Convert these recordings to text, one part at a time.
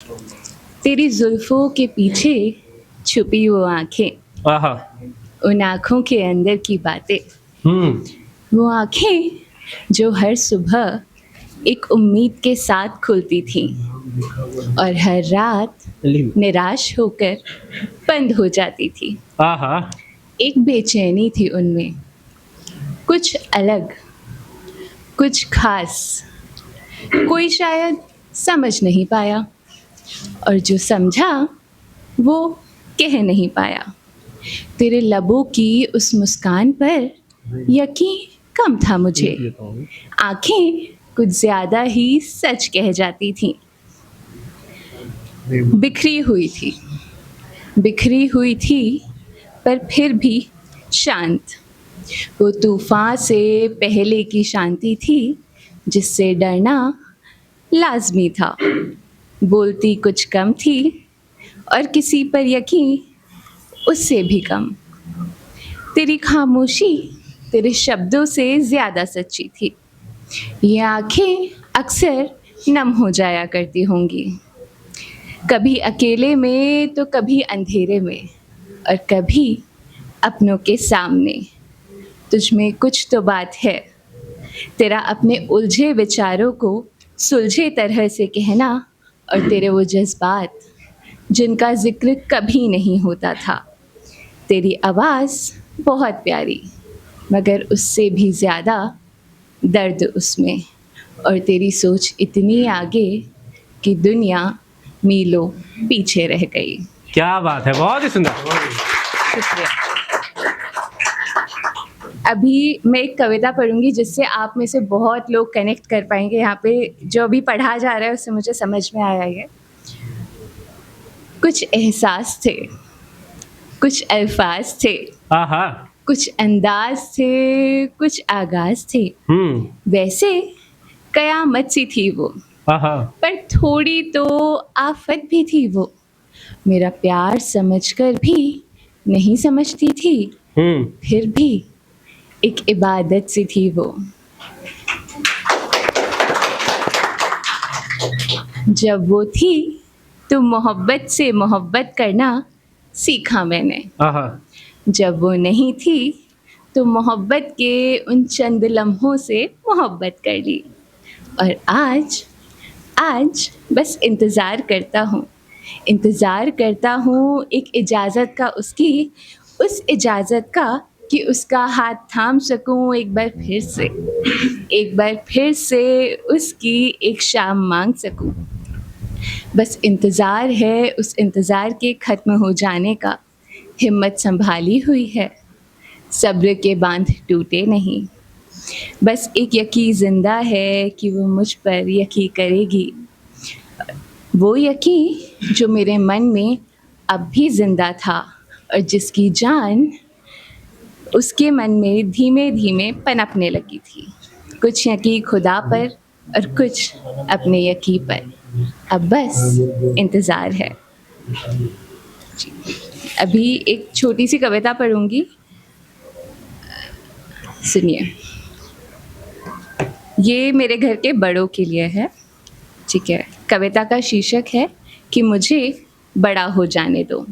तेरी जुल्फों के पीछे छुपी वो आंखें, आहा। उन आंखों के अंदर की बातें, वो आंखें जो हर सुबह एक उम्मीद के साथ खुलती थीं और हर रात निराश होकर बंद हो जाती थी। आहा। एक बेचैनी थी उनमें, कुछ अलग, कुछ खास। कोई शायद समझ नहीं पाया, और जो समझा वो कह नहीं पाया। तेरे लबों की उस मुस्कान पर यकीन कम था मुझे। आंखें कुछ ज्यादा ही सच कह जाती थीं। बिखरी हुई थी पर फिर भी शांत। वो तूफान से पहले की शांति थी जिससे डरना लाजमी था। बोलती कुछ कम थी और किसी पर यकीन उससे भी कम। तेरी खामोशी तेरे शब्दों से ज़्यादा सच्ची थी। ये आंखें अक्सर नम हो जाया करती होंगी, कभी अकेले में तो कभी अंधेरे में, और कभी अपनों के सामने। तुझ में कुछ तो बात है, तेरा अपने उलझे विचारों को सुलझे तरह से कहना, और तेरे वो जज्बात जिनका जिक्र कभी नहीं होता था। तेरी आवाज़ बहुत प्यारी, मगर उससे भी ज़्यादा दर्द उसमें, और तेरी सोच इतनी आगे कि दुनिया मीलों पीछे रह गई। क्या बात है, बहुत ही सुंदर। शुक्रिया। अभी मैं एक कविता पढ़ूंगी जिससे आप में से बहुत लोग कनेक्ट कर पाएंगे। यहाँ पे जो अभी पढ़ा जा रहा है उससे मुझे समझ में आया है। कुछ एहसास थे, कुछ अल्फाज थे, आहा। कुछ अंदाज थे, कुछ आगाज थे। वैसे कयामत सी थी वो, आहा। पर थोड़ी तो आफत भी थी वो। मेरा प्यार समझकर भी नहीं समझती थी, फिर भी एक इबादत सी थी वो। जब वो थी तो मोहब्बत से मोहब्बत करना सीखा मैंने। आहा। जब वो नहीं थी तो मोहब्बत के उन चंद लम्हों से मोहब्बत कर ली। और आज बस इंतज़ार करता हूँ एक इजाज़त का, उसकी उस इजाज़त का कि उसका हाथ थाम सकूँ एक बार फिर से उसकी एक शाम मांग सकूँ। बस इंतज़ार है उस इंतज़ार के ख़त्म हो जाने का। हिम्मत संभाली हुई है, सब्र के बांध टूटे नहीं। बस एक यकीन ज़िंदा है कि वो मुझ पर यकीन करेगी। वो यकीन जो मेरे मन में अब भी ज़िंदा था, और जिसकी जान उसके मन में धीमे धीमे पनपने लगी थी। कुछ यकीन खुदा पर और कुछ अपने यकीन पर। अब बस इंतज़ार है। अभी एक छोटी सी कविता पढ़ूंगी, सुनिए। ये मेरे घर के बड़ों के लिए है, ठीक है। कविता का शीर्षक है कि मुझे बड़ा हो जाने दो।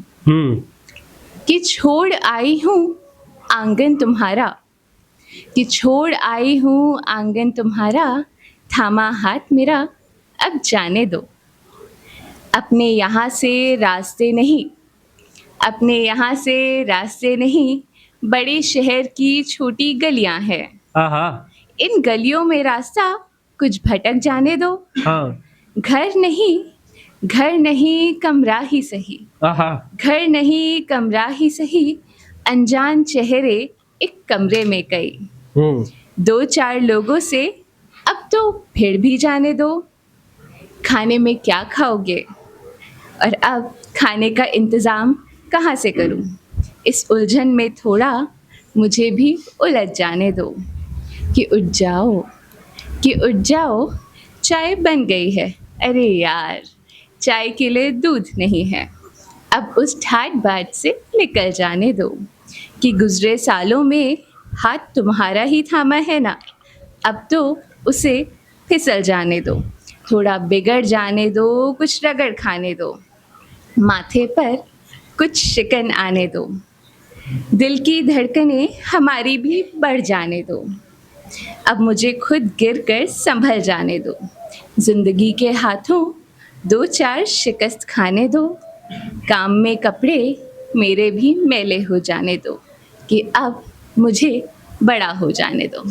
कि छोड़ आई हूँ आंगन तुम्हारा, कि छोड़ आई हूँ आंगन तुम्हारा, थामा हाथ मेरा अब जाने दो। अपने यहाँ से रास्ते नहीं, बड़े शहर की छोटी गलियां हैं। आहा। इन गलियों में रास्ता कुछ भटक जाने दो। हाँ। घर नहीं कमरा ही सही। आहा। घर नहीं कमरा ही सही, अनजान चेहरे एक कमरे में कई। 2-4 लोगों से अब तो भिड़ भी जाने दो। खाने में क्या खाओगे, और अब खाने का इंतज़ाम कहाँ से करूं? इस उलझन में थोड़ा मुझे भी उलझ जाने दो। कि उठ जाओ चाय बन गई है। अरे यार, चाय के लिए दूध नहीं है। अब उस ठाट बाट से निकल जाने दो। कि गुजरे सालों में हाथ तुम्हारा ही थामा है ना, अब तो उसे फिसल जाने दो। थोड़ा बिगड़ जाने दो, कुछ रगड़ खाने दो, माथे पर कुछ शिकन आने दो, दिल की धड़कनें हमारी भी बढ़ जाने दो, अब मुझे खुद गिर कर संभल जाने दो, जिंदगी के हाथों दो चार शिकस्त खाने दो, काम में कपड़े मेरे भी मैले हो जाने दो, कि अब मुझे बड़ा हो जाने दो।